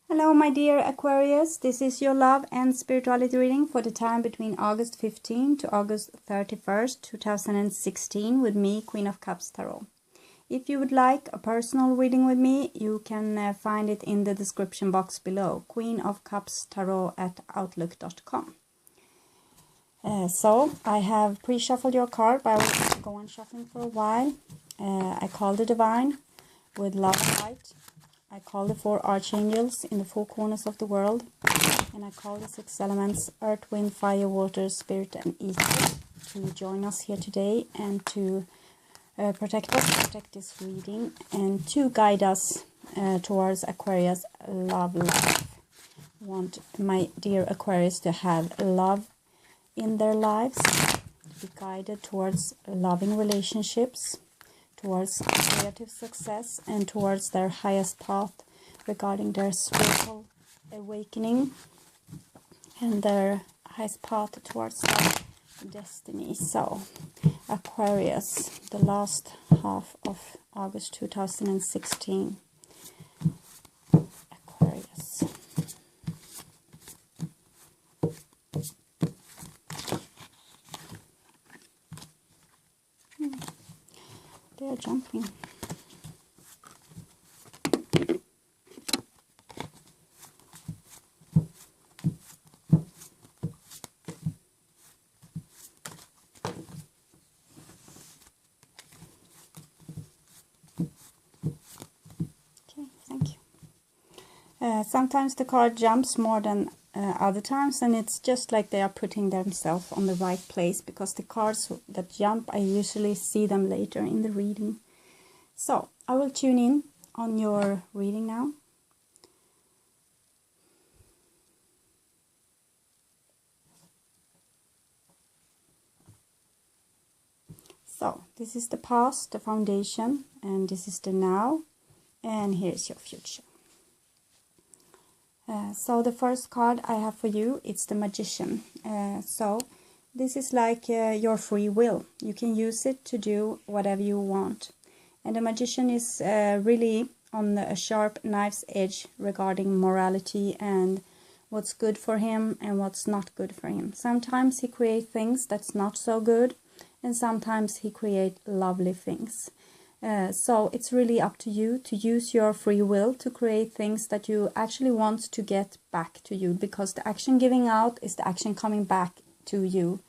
Hello my dear Aquarius, this is your love and spirituality reading for the time between August 15 to August 31st, 2016 with me, Queen of Cups Tarot. If you would like a personal reading with me, you can find it in the description box below, queenofcupstarot@outlook.com. So I have pre-shuffled your card, but I will go on shuffling for a while. I call the Divine with love and light. I call the 4 archangels in the 4 corners of the world, and I call the 6 elements, earth, wind, fire, water, spirit and ether, to join us here today and to protect us, protect this reading, and to guide us towards Aquarius love life. I want my dear Aquarius to have love in their lives, to be guided towards loving relationships, towards creative success, and towards their highest path regarding their spiritual awakening and their highest path towards their destiny. So, Aquarius, the last half of August 2016. Aquarius. They are jumping. Okay, thank you. Sometimes the card jumps more than other times, and it's just like they are putting themselves on the right place, because the cards that jump, I usually see them later in the reading. So I will tune in on your reading now. So this is the past, the foundation, and this is the now, and here's your future. So the first card I have for you, it's the Magician. So this is like your free will. You can use it to do whatever you want. And the Magician is really on a sharp knife's edge regarding morality and what's good for him and what's not good for him. Sometimes he creates things that's not so good, and sometimes he creates lovely things. So it's really up to you to use your free will to create things that you actually want to get back to you, because the action giving out is the action coming back to you.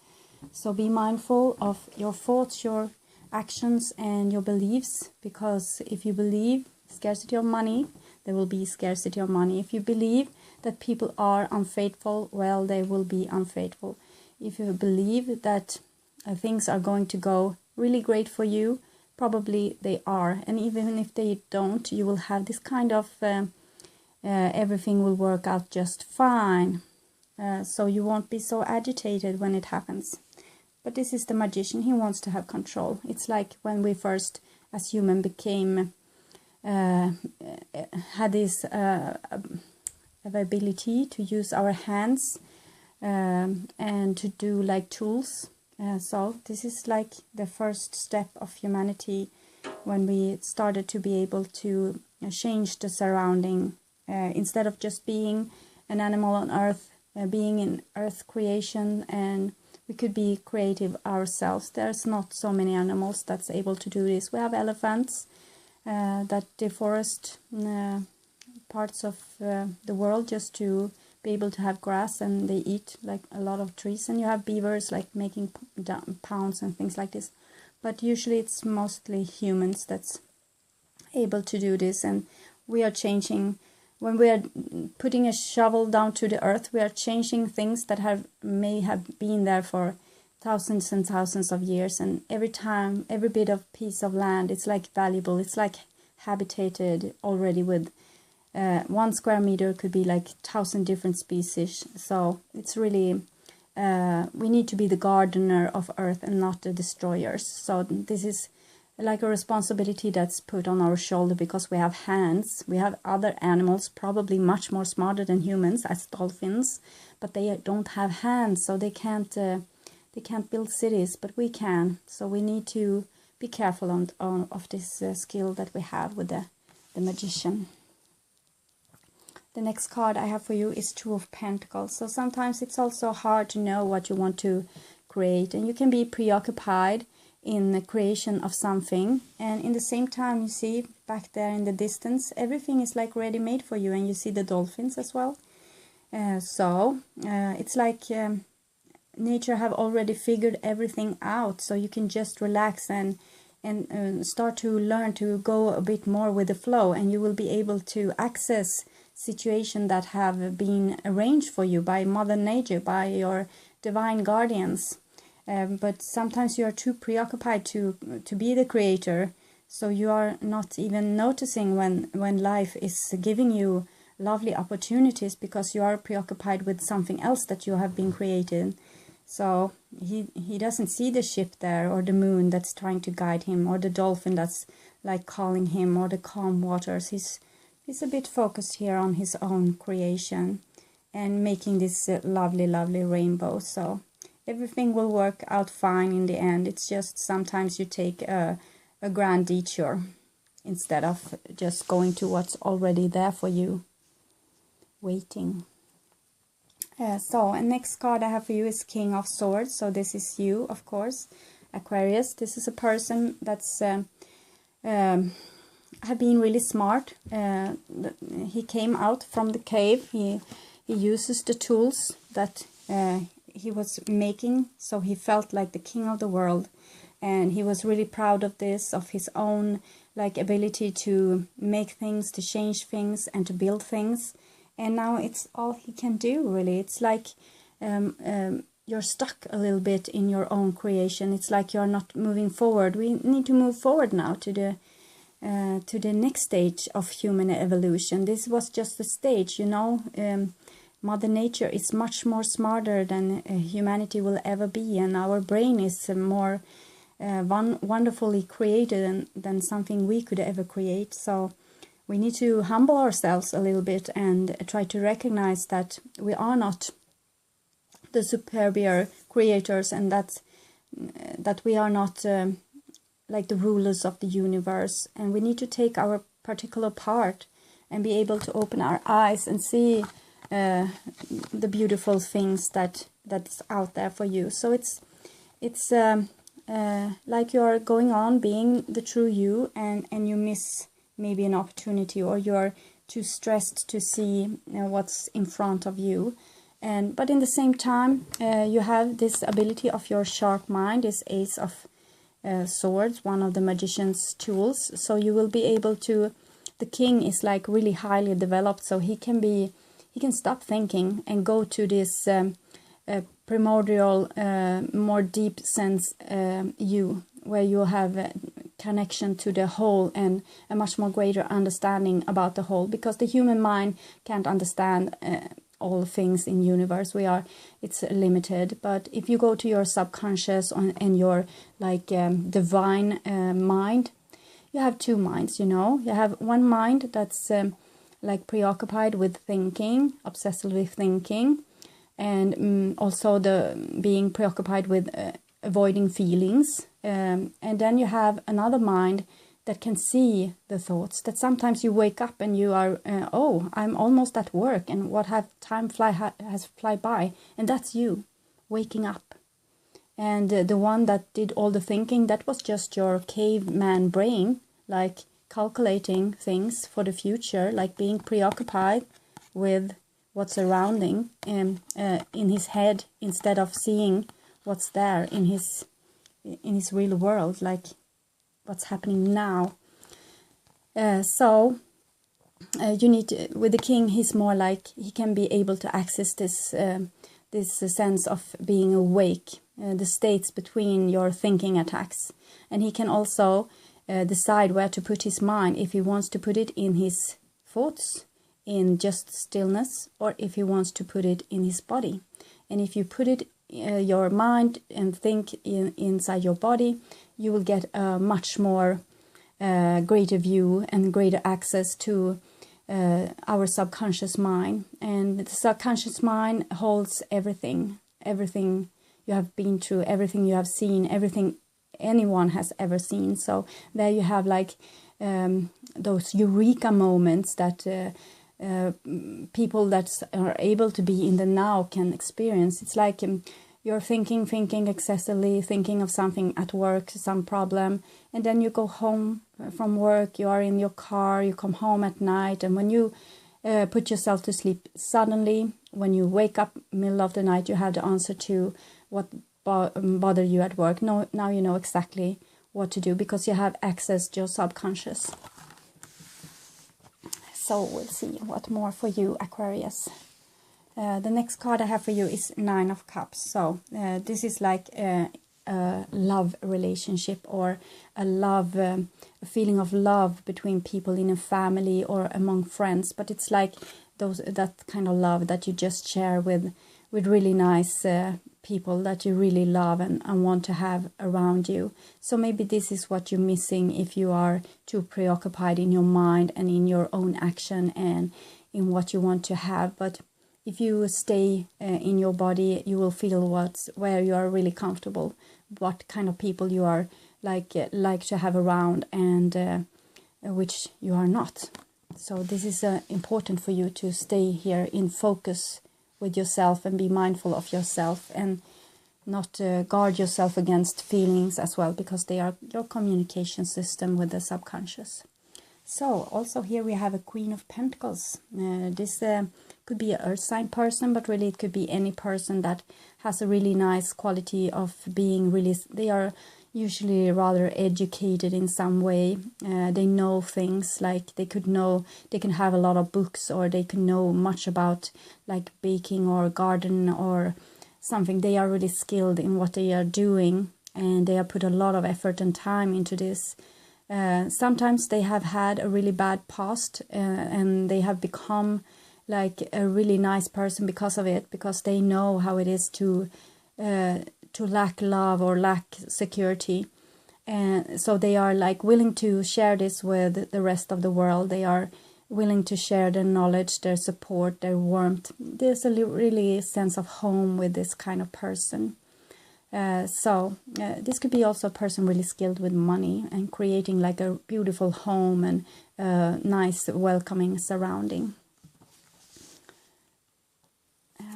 So be mindful of your thoughts, your actions and your beliefs, because if you believe scarcity of money, there will be scarcity of money. If you believe that people are unfaithful, well, they will be unfaithful. If you believe that things are going to go really great for you, probably they are. And even if they don't, you will have this kind of everything will work out just fine. So you won't be so agitated when it happens. But this is the Magician. He wants to have control. It's like when we first, as human, became had this ability to use our hands and to do like tools. So this is like the first step of humanity, when we started to be able to change the surrounding, instead of just being an animal on earth, being in earth creation, and we could be creative ourselves. There's not so many animals that's able to do this. We have elephants that deforest parts of the world just to be able to have grass, and they eat like a lot of trees. And you have beavers like making pounds and things like this, but usually it's mostly humans that's able to do this. And we are changing. When we are putting a shovel down to the earth, we are changing things that may have been there for thousands and thousands of years. And every time, every bit of piece of land, it's like valuable. It's like habitated already with 1 square meter could be like 1,000 different species. So it's really, we need to be the gardener of earth and not the destroyers. So this is like a responsibility that's put on our shoulder, because we have hands. We have other animals probably much more smarter than humans, as dolphins, but they don't have hands, so they can't build cities, but we can. So we need to be careful of this skill that we have with the Magician. The next card I have for you is Two of Pentacles. So sometimes it's also hard to know what you want to create, and you can be preoccupied in the creation of something, and in the same time, you see back there in the distance, everything is like ready made for you, and you see the dolphins as well. It's like nature have already figured everything out, so you can just relax and start to learn to go a bit more with the flow, and you will be able to access situations that have been arranged for you by Mother Nature, by your divine guardians. But sometimes you are too preoccupied to be the creator, so you are not even noticing when life is giving you lovely opportunities, because you are preoccupied with something else that you have been created. So he doesn't see the ship there, or the moon that's trying to guide him, or the dolphin that's like calling him, or the calm waters. He's a bit focused here on his own creation and making this lovely rainbow. So everything will work out fine in the end. It's just sometimes you take a grand detour instead of just going to what's already there for you, waiting. And next card I have for you is King of Swords. So this is you, of course, Aquarius. This is a person that's have been really smart. He came out from the cave. He uses the tools that he was making, so he felt like the king of the world, and he was really proud of this, of his own like ability to make things, to change things, and to build things. And now it's all he can do, really. It's like you're stuck a little bit in your own creation. It's like you're not moving forward. We need to move forward now to the next stage of human evolution. This was just a stage, you know. Mother Nature is much more smarter than humanity will ever be, and our brain is more wonderfully created than something we could ever create. So we need to humble ourselves a little bit and try to recognize that we are not the superior creators, and that we are not like the rulers of the universe. And we need to take our particular part and be able to open our eyes and see the beautiful things that's out there for you. So it's like you're going on being the true you, and you miss maybe an opportunity, or you're too stressed to see what's in front of you. But in the same time, you have this ability of your sharp mind, this Ace of Swords, one of the magician's tools. So you will be able to, the king is like really highly developed, so he can stop thinking and go to this primordial, more deep sense you, where you have a connection to the whole and a much more greater understanding about the whole, because the human mind can't understand all things in universe. It's limited. But if you go to your subconscious and your like divine mind, you have two minds, you know. You have one mind that's like preoccupied with thinking, obsessively thinking, and also the being preoccupied with avoiding feelings. And then you have another mind that can see the thoughts, that sometimes you wake up and you are, oh, I'm almost at work, and what have time has fly by, and that's you waking up. And the one that did all the thinking, that was just your caveman brain, like calculating things for the future, like being preoccupied with what's surrounding in his head, instead of seeing what's there in his real world, like what's happening now. So you need to, with the king, he's more like he can be able to access this sense of being awake, the states between your thinking attacks, and he can also decide where to put his mind, if he wants to put it in his thoughts, in just stillness, or if he wants to put it in his body. And if you put it your mind and think inside your body, you will get a much more greater view and greater access to our subconscious mind. And the subconscious mind holds everything you have been through, everything you have seen, everything anyone has ever seen. So there you have like those eureka moments that people that are able to be in the now can experience. It's like you're thinking excessively, thinking of something at work, some problem, and then you go home from work, you are in your car, you come home at night, and when you put yourself to sleep, suddenly when you wake up middle of the night, you have the answer to what bothered you at work. No, now you know exactly what to do because you have access to your subconscious. So we'll see what more for you, Aquarius. The next card I have for you is Nine of Cups. So this is like a love relationship, or a feeling of love between people in a family or among friends. But it's like that kind of love that you just share with really nice people that you really love and want to have around you. So maybe this is what you're missing if you are too preoccupied in your mind and in your own action and in what you want to have. But if you stay in your body, you will feel where you are really comfortable, what kind of people you are like to have around, and which you are not. So this is important for you to stay here in focus with yourself and be mindful of yourself, and not guard yourself against feelings as well, because they are your communication system with the subconscious. So also here we have a Queen of Pentacles. This could be an earth sign person, but really it could be any person that has a really nice quality of being really, they are usually rather educated in some way. They know things, like they can have a lot of books, or they can know much about like baking or garden or something. They are really skilled in what they are doing, and they have put a lot of effort and time into this. Sometimes they have had a really bad past, and they have become like a really nice person because of it, because they know how it is to lack love or lack security, and so they are like willing to share this with the rest of the world. They are willing to share their knowledge, their support, their warmth. There's a really sense of home with this kind of person. So this could be also a person really skilled with money and creating like a beautiful home and nice welcoming surrounding.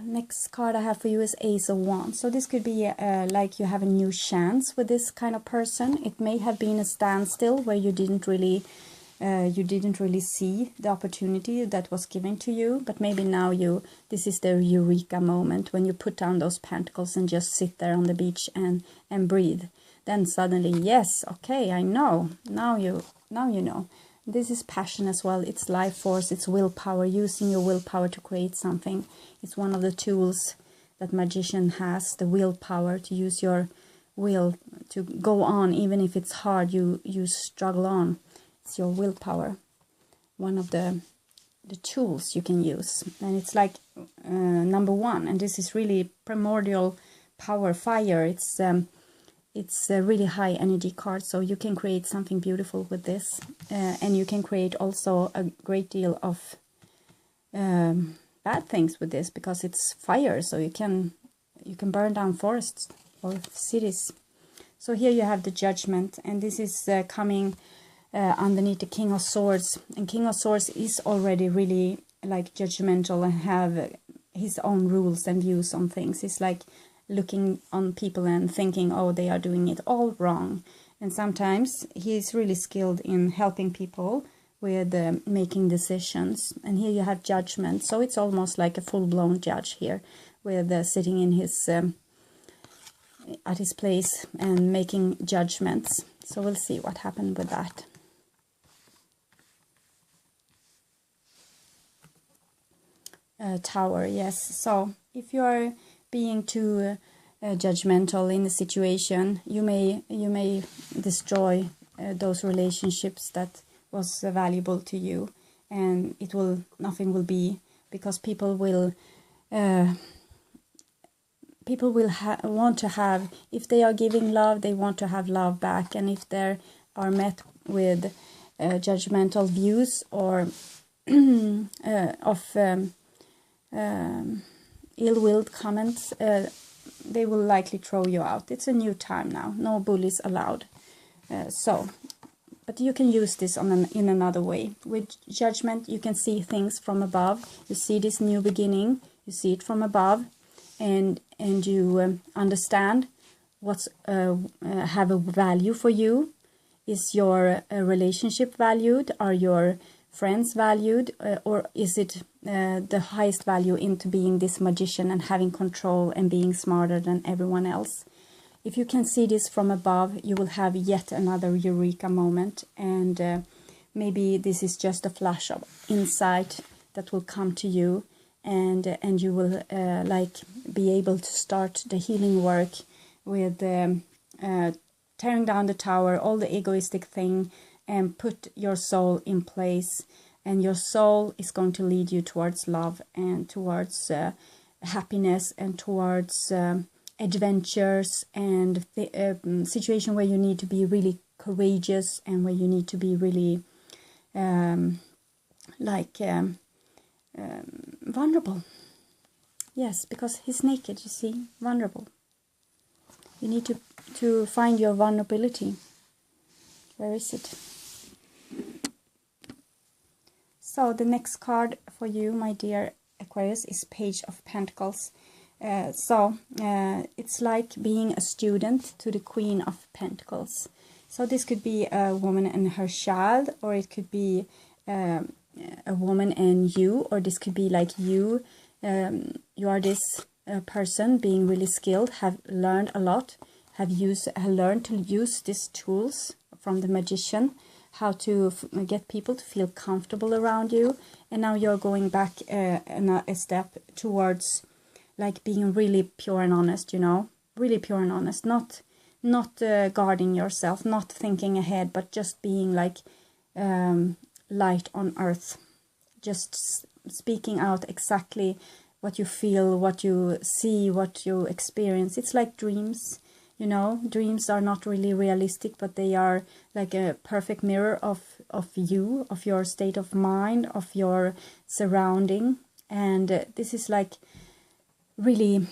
Next card I have for you is Ace of Wands. So this could be like you have a new chance with this kind of person. It may have been a standstill where you didn't really see the opportunity that was given to you, but maybe now this is the eureka moment when you put down those pentacles and just sit there on the beach and breathe. Then suddenly, yes, okay, I know. Now you know. This is passion as well. It's life force, it's willpower, using your willpower to create something. It's one of the tools that magician has, the willpower, to use your will to go on, even if it's hard, you struggle on. It's your willpower, one of the tools you can use. And it's like number one, and this is really primordial power, fire. It's a really high energy card, so you can create something beautiful with this, and you can create also a great deal of bad things with this, because it's fire. So you can burn down forests or cities. So here you have the Judgment, and this is coming underneath the King of Swords, and King of Swords is already really like judgmental and have his own rules and views on things. It's like looking on people and thinking, oh, they are doing it all wrong. And sometimes he's really skilled in helping people with making decisions. And here you have Judgment, so it's almost like a full-blown judge here, with sitting in his at his place and making judgments. So we'll see what happened with that. Tower, yes. So if you are being too judgmental in the situation, you may destroy those relationships that was valuable to you, and nothing will be, because people will want to have, if they are giving love, they want to have love back, and if they are met with judgmental views or of ill-willed comments, they will likely throw you out. It's a new time now, no bullies allowed. But you can use this in another way. With judgment, you can see things from above. You see this new beginning. You see it from above, and you understand what's have a value for you. Is your relationship valued? Are your friends valued? Or is it the highest value into being this magician and having control and being smarter than everyone else? If you can see this from above, you will have yet another eureka moment, and maybe this is just a flash of insight that will come to you, and you will like be able to start the healing work with tearing down the tower, all the egoistic thing, and put your soul in place. And your soul is going to lead you towards love and towards happiness and towards adventures and the situation where you need to be really courageous and where you need to be really vulnerable. Yes, because he's naked, you see, vulnerable. You need to find your vulnerability. Where is it? So the next card for you, my dear Aquarius, is Page of Pentacles. It's like being a student to the Queen of Pentacles. So this could be a woman and her child, or it could be a woman and you, or this could be like you. You are this person being really skilled, have learned a lot, have learned to use these tools from the magician, how to get people to feel comfortable around you, and now you're going back a step towards like being really pure and honest, you know, really pure and honest, not guarding yourself, not thinking ahead, but just being like light on earth, just speaking out exactly what you feel, what you see, what you experience. It's like dreams, you know. Dreams are not really realistic, but they are like a perfect mirror of you, of your state of mind, of your surrounding. And this is like really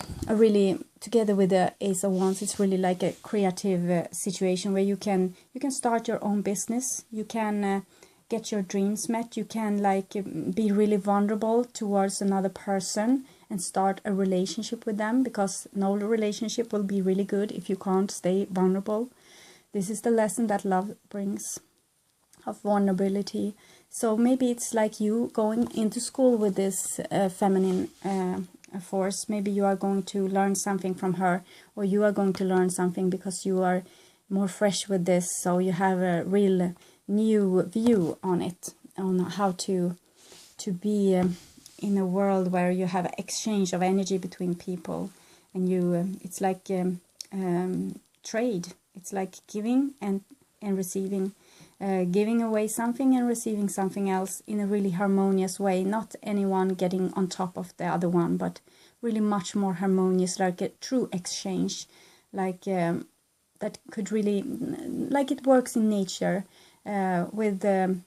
together with the Ace of Wands, it's really like a creative situation where you can start your own business, you can get your dreams met, you can like be really vulnerable towards another person and start a relationship with them, because no relationship will be really good if you can't stay vulnerable. This is the lesson that love brings, of vulnerability. So maybe it's like you going into school with this feminine force. Maybe you are going to learn something from her, or you are going to learn something because you are more fresh with this, so you have a real new view on it, on how to be in a world where you have exchange of energy between people, and you it's like trade. It's like giving and receiving, giving away something and receiving something else in a really harmonious way, not anyone getting on top of the other one, but really much more harmonious, like a true exchange, like that could really, like it works in nature, with the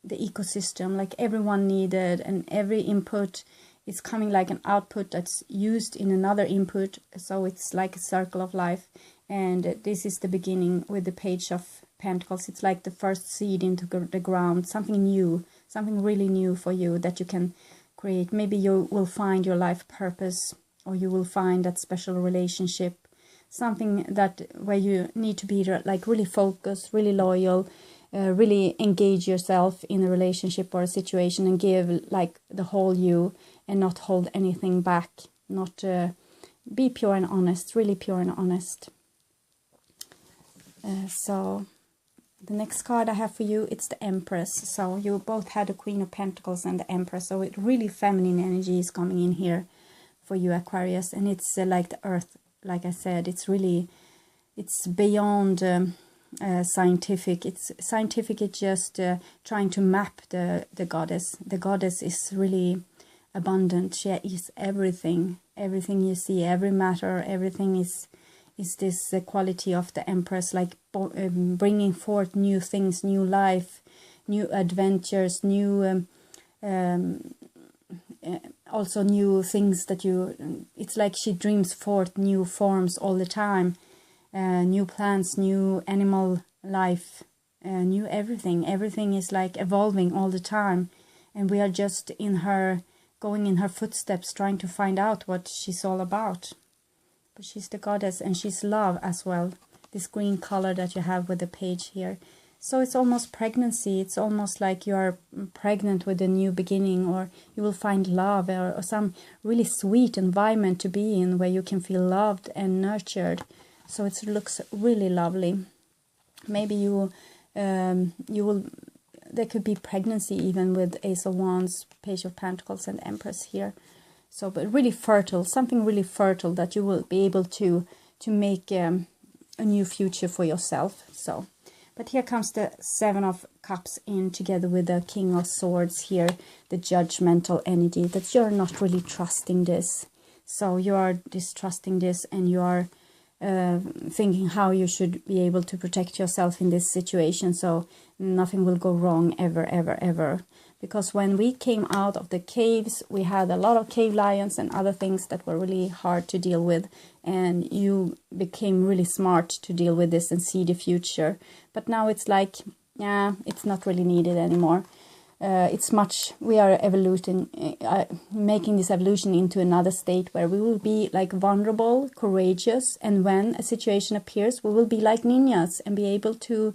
ecosystem, like everyone needed, and every input is coming like an output that's used in another input, so it's like a circle of life. And this is the beginning with the Page of Pentacles. It's like the first seed into the ground, something new, something really new for you that you can create. Maybe you will find your life purpose, or you will find that special relationship, something that where you need to be like really focused, really loyal, really engage yourself in a relationship or a situation and give like the whole you and not hold anything back, not be pure and honest, really pure and honest. So the next card I have for you, it's the Empress. So you both had the Queen of Pentacles and the Empress, so it really feminine energy is coming in here for you, Aquarius. And it's like the earth, like I said, it's really, it's beyond scientific. It's scientific, it's just trying to map the goddess. The goddess is really abundant. She is everything you see, every matter, everything is this quality of the Empress, like bringing forth new things, new life, new adventures, new also new things that you, it's like she dreams forth new forms all the time, new plants, new animal life, new everything. Everything is like evolving all the time, and we are just going in her footsteps, trying to find out what she's all about. But she's the goddess, and she's love as well. This green color that you have with the page here. So it's almost pregnancy. It's almost like you are pregnant with a new beginning, or you will find love, or some really sweet environment to be in where you can feel loved and nurtured. So it looks really lovely. Maybe you will. There could be pregnancy even with Ace of Wands, Page of Pentacles, and Empress here. So, but really fertile, something really fertile that you will be able to make a new future for yourself. So. But here comes the Seven of Cups in together with the King of Swords here, the judgmental energy, that you're not really trusting this. So you are distrusting this, and you are thinking how you should be able to protect yourself in this situation, so nothing will go wrong ever, ever, ever. Because when we came out of the caves, we had a lot of cave lions and other things that were really hard to deal with. And you became really smart to deal with this and see the future. But now it's like, yeah, it's not really needed anymore. We are evoluting, making this evolution into another state where we will be like vulnerable, courageous. And when a situation appears, we will be like ninjas and be able to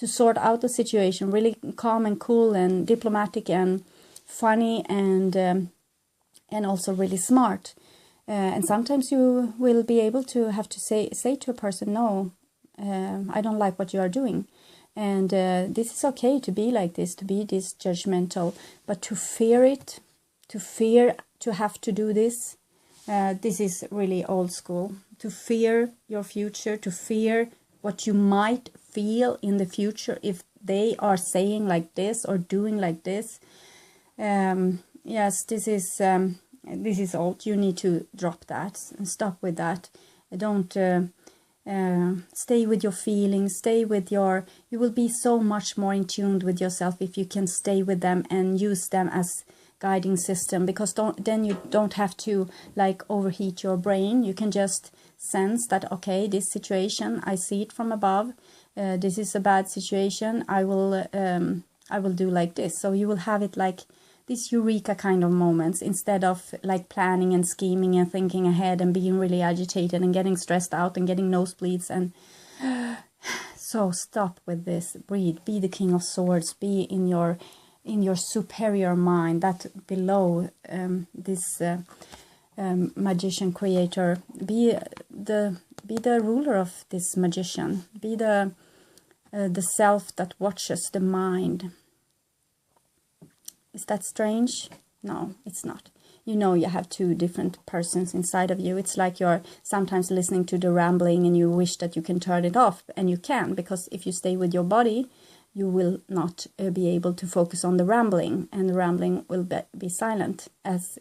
sort out the situation, really calm and cool and diplomatic and funny and also really smart. And sometimes you will be able to have to say to a person, no, I don't like what you are doing. And this is okay to be like this, to be this judgmental, but to fear it, to have to do this, this is really old school. To fear your future, to fear what you might feel in the future if they are saying like this or doing like this. Yes, this is old. You need to drop that and stop with that. Don't stay with your feelings, you will be so much more in tune with yourself if you can stay with them and use them as guiding system, because then you don't have to like overheat your brain. You can just sense that, okay, this situation, I see it from above, this is a bad situation, I will do like this. So you will have it like these eureka kind of moments, instead of like planning and scheming and thinking ahead and being really agitated and getting stressed out and getting nosebleeds. And so stop with this, breathe, be the King of Swords, be in your superior mind, that below this magician creator, be the ruler of this magician, be the self that watches the mind. Is that strange? No, it's not. You know, you have two different persons inside of you. It's like you're sometimes listening to the rambling and you wish that you can turn it off, and you can, because if you stay with your body, you will not be able to focus on the rambling, and the rambling will be silent.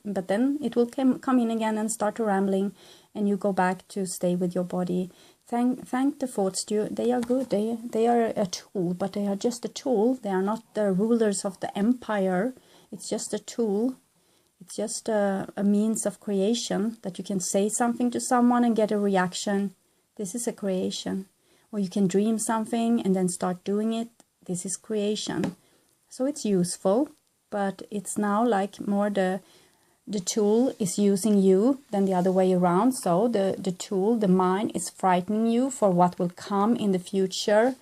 But then it will come in again and start to rambling, and you go back to stay with your body. Thank the thoughts. They are good. They are a tool, but they are just a tool. They are not the rulers of the empire. It's just a tool. It's just a means of creation, that you can say something to someone and get a reaction. This is a creation. Or you can dream something and then start doing it. This is creation. So it's useful, but it's now like more the tool is using you than the other way around. So the tool, the mind, is frightening you for what will come in the future.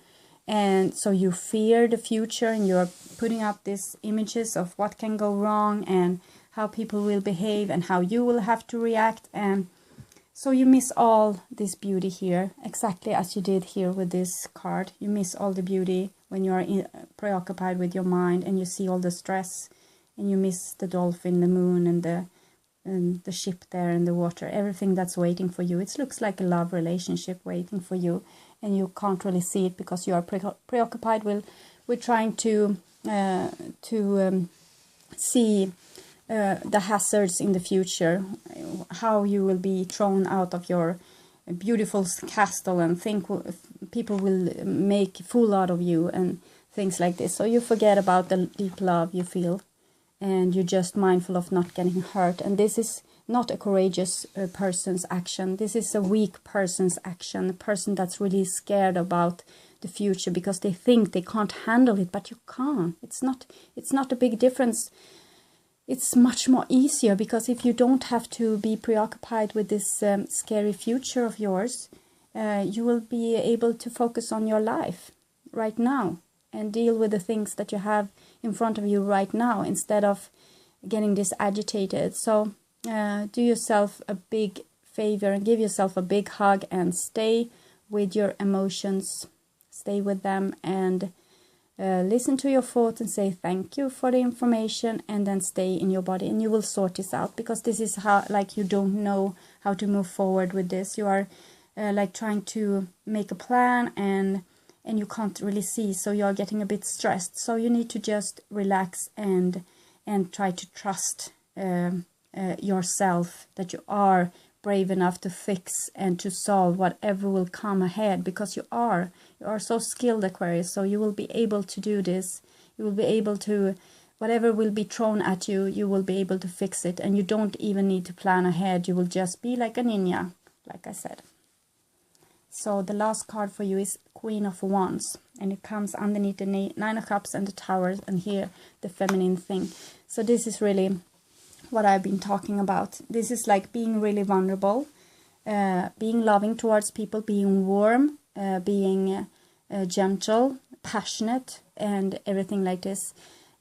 And so you fear the future, and you're putting up these images of what can go wrong and how people will behave and how you will have to react. And so you miss all this beauty here, exactly as you did here with this card. You miss all the beauty when you are preoccupied with your mind, and you see all the stress, and you miss the dolphin, the moon, and the ship there in the water, everything that's waiting for you. It looks like a love relationship waiting for you, and you can't really see it because you are preoccupied with trying to see the hazards in the future, how you will be thrown out of your beautiful castle and think people will make a fool out of you and things like this. So you forget about the deep love you feel, and you're just mindful of not getting hurt. And this is not a courageous person's action. This is a weak person's action, a person that's really scared about the future because they think they can't handle it, but you can. It's not a big difference. It's much more easier because if you don't have to be preoccupied with this scary future of yours, you will be able to focus on your life right now and deal with the things that you have in front of you right now instead of getting this agitated. So do yourself a big favor and give yourself a big hug and stay with your emotions, stay with them, and listen to your thoughts and say thank you for the information, and then stay in your body, and you will sort this out, because this is how, like, you don't know how to move forward with this. You are like trying to make a plan and you can't really see, so you're getting a bit stressed. So you need to just relax and try to trust yourself, that you are brave enough to fix and to solve whatever will come ahead, because you are so skilled, Aquarius. So you will be able to do this. You will be able to, whatever will be thrown at you, you will be able to fix it, and you don't even need to plan ahead. You will just be like a ninja, like I said. So the last card for you is Queen of Wands, and it comes underneath the Nine of Cups and the Towers, and here the feminine thing. So this is really what I've been talking about. This is like being really vulnerable, being loving towards people, being warm, being gentle, passionate, and everything like this.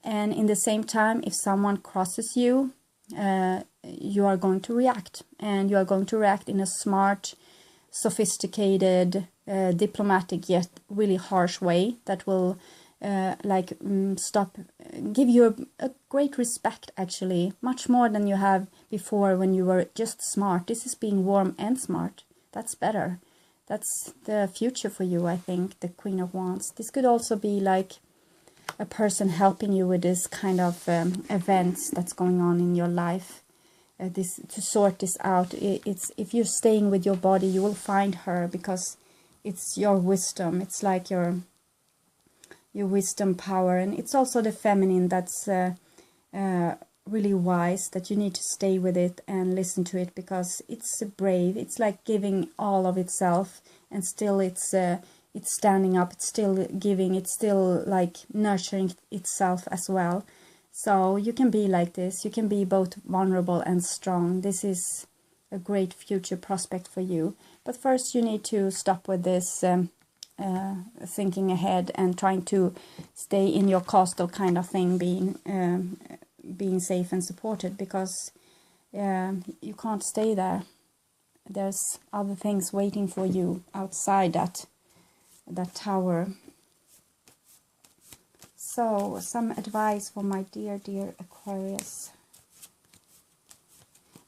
And in the same time, if someone crosses you, you are going to react, and you are going to react in a smart, sophisticated, diplomatic, yet really harsh way that will give you a great respect, actually, much more than you have before when you were just smart. This is being warm and smart. That's better. That's the future for you, I think, the Queen of Wands. This could also be like a person helping you with this kind of events that's going on in your life. This, to sort this out. It's, if you're staying with your body, you will find her, because it's your wisdom. It's like your wisdom power, and it's also the feminine that's really wise, that you need to stay with it and listen to it, because it's brave. It's like giving all of itself, and still it's standing up, it's still giving, it's still like nurturing itself as well. So you can be like this. You can be both vulnerable and strong. This is a great future prospect for you. But first you need to stop with this thinking ahead and trying to stay in your castle kind of thing, being safe and supported, because you can't stay there. There's other things waiting for you outside that tower. So, some advice for my dear Aquarius.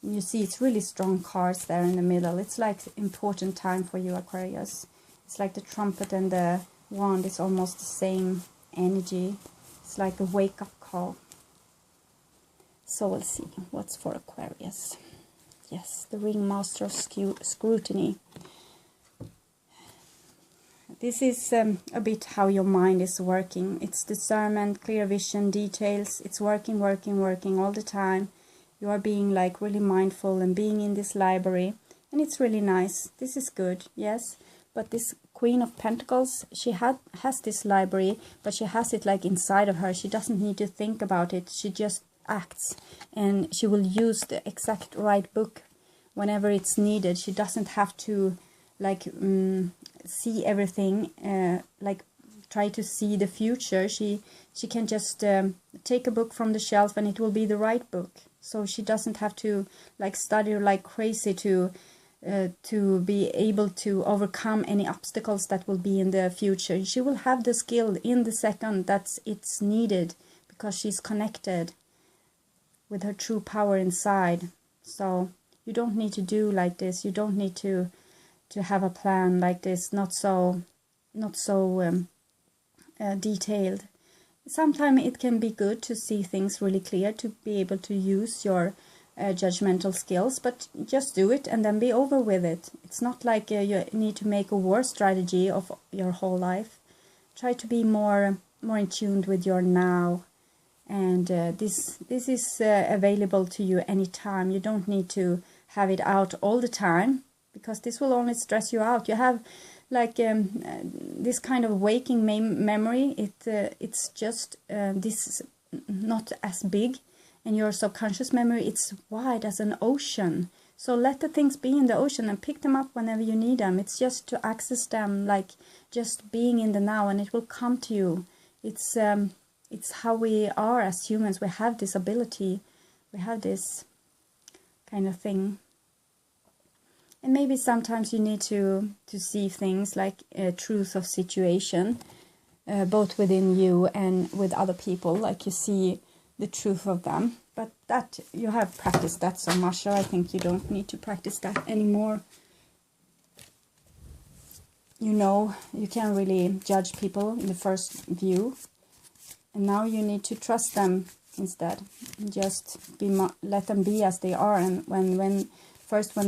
You see, it's really strong cards there in the middle. It's like important time for you, Aquarius. It's like the trumpet and the wand is almost the same energy. It's like a wake-up call. So we'll see what's for Aquarius. Yes, the ringmaster of scrutiny. This is a bit how your mind is working. It's discernment, clear vision, details. It's working all the time. You are being like really mindful and being in this library. And it's really nice. This is good, yes. But this Queen of Pentacles, she has this library, but she has it like inside of her. She doesn't need to think about it. She just acts. And she will use the exact right book whenever it's needed. She doesn't have to like see everything, like try to see the future. She can just take a book from the shelf and it will be the right book. So she doesn't have to like study like crazy to be able to overcome any obstacles that will be in the future. She will have the skill in the second that it's needed, because she's connected with her true power inside. So you don't need to do like this. You don't need to have a plan like this, not so detailed. Sometimes it can be good to see things really clear, to be able to use your judgmental skills, but just do it and then be over with it. It's not like you need to make a war strategy of your whole life. Try to be more in tune with your now, and this is available to you anytime. You don't need to have it out all the time, because this will only stress you out. You have like this kind of waking memory, it's just this is not as big, and your subconscious memory, it's wide as an ocean. So let the things be in the ocean and pick them up whenever you need them. It's just to access them, like just being in the now, and it will come to you. It's how we are as humans. We have this ability, we have this kind of thing. And maybe sometimes you need to see things like truth of situation, both within you and with other people, like you see the truth of them. But that, you have practiced that so much, so I think you don't need to practice that anymore. You know, you can't really judge people in the first view. And now you need to trust them instead. Just let them be as they are. And when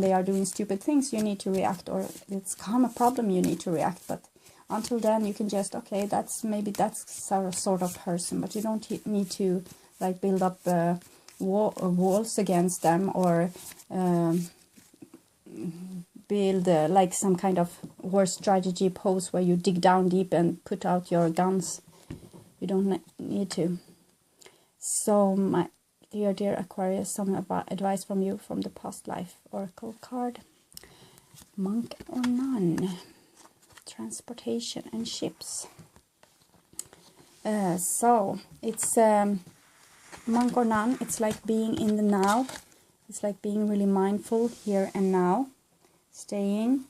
they are doing stupid things, you need to react, or it's come a problem, you need to react. But until then, you can just, okay, that's sort of person, but you don't need to like build up walls against them, or build like some kind of war strategy pose where you dig down deep and put out your guns. You don't need to. So my dear Aquarius, some advice from you from the past life oracle card. Monk or nun, transportation and ships. So it's monk or nun, it's like being in the now. It's like being really mindful here and now, staying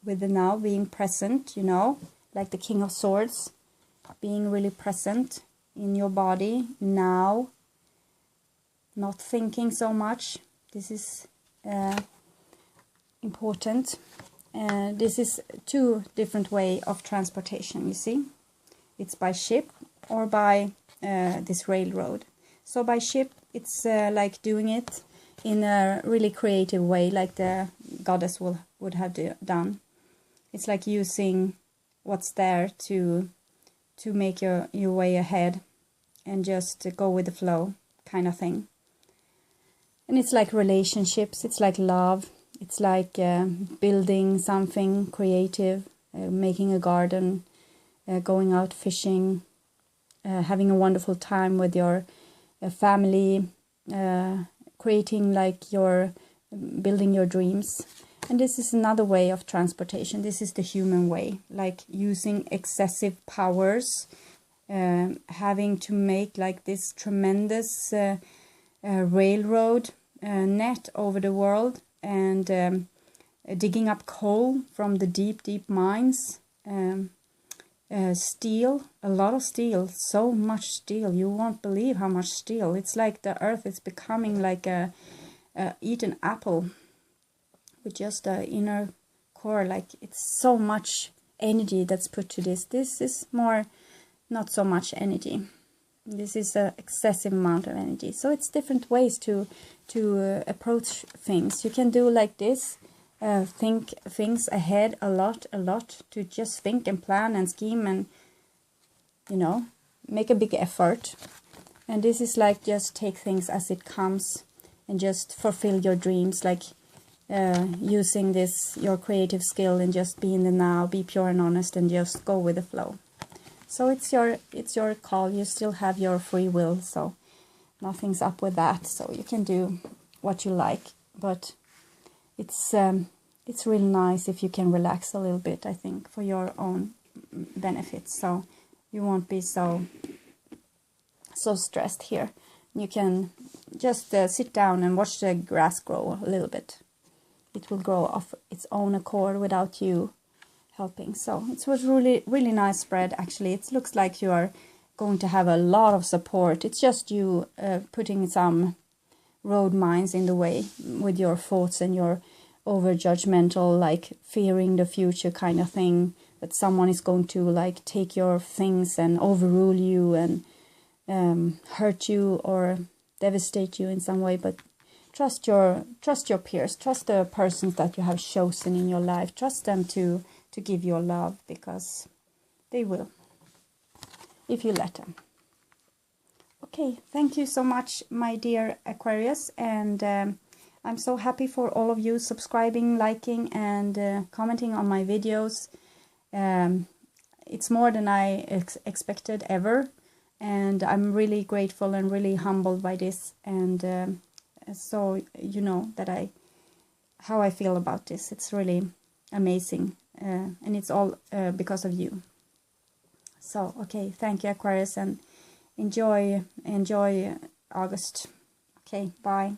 with the now, being present, you know, like the King of Swords, being really present in your body now, not thinking so much. This is important. This is two different way of transportation, you see. It's by ship or by this railroad. So by ship, it's like doing it in a really creative way, like the goddess would have done. It's like using what's there to make your way ahead and just go with the flow kind of thing. And it's like relationships, it's like love, it's like building something creative, making a garden, going out fishing, having a wonderful time with your family, creating like building your dreams. And this is another way of transportation. This is the human way, like using excessive powers, having to make like this tremendous railroad net over the world, and digging up coal from the deep mines, steel, a lot of steel, so much steel, you won't believe how much steel. It's like the earth is becoming like a eaten apple with just the inner core. Like it's so much energy that's put to this. This is more not so much energy. This is an excessive amount of energy. So it's different ways to approach things. You can do like this, think things ahead a lot, to just think and plan and scheme and, you know, make a big effort. And this is like just take things as it comes and just fulfill your dreams, like using this, your creative skill, and just be in the now, be pure and honest, and just go with the flow. So it's your call. You still have your free will, so nothing's up with that. So you can do what you like, but it's really nice if you can relax a little bit, I think, for your own benefits. So you won't be so stressed here. You can just sit down and watch the grass grow a little bit. It will grow of its own accord without you helping. So it was really nice spread. Actually, it looks like you are going to have a lot of support. It's just you putting some road mines in the way with your thoughts and your over judgmental, like fearing the future kind of thing, that someone is going to like take your things and overrule you and hurt you or devastate you in some way. But trust your peers, trust the persons that you have chosen in your life, trust them to give your love, because they will, if you let them. Okay, thank you so much, my dear Aquarius, and I'm so happy for all of you subscribing, liking, and commenting on my videos. It's more than I expected ever, and I'm really grateful and really humbled by this. And so you know that how I feel about this. It's really amazing, and it's all because of you. So okay, thank you, Aquarius, and enjoy August. Okay, bye.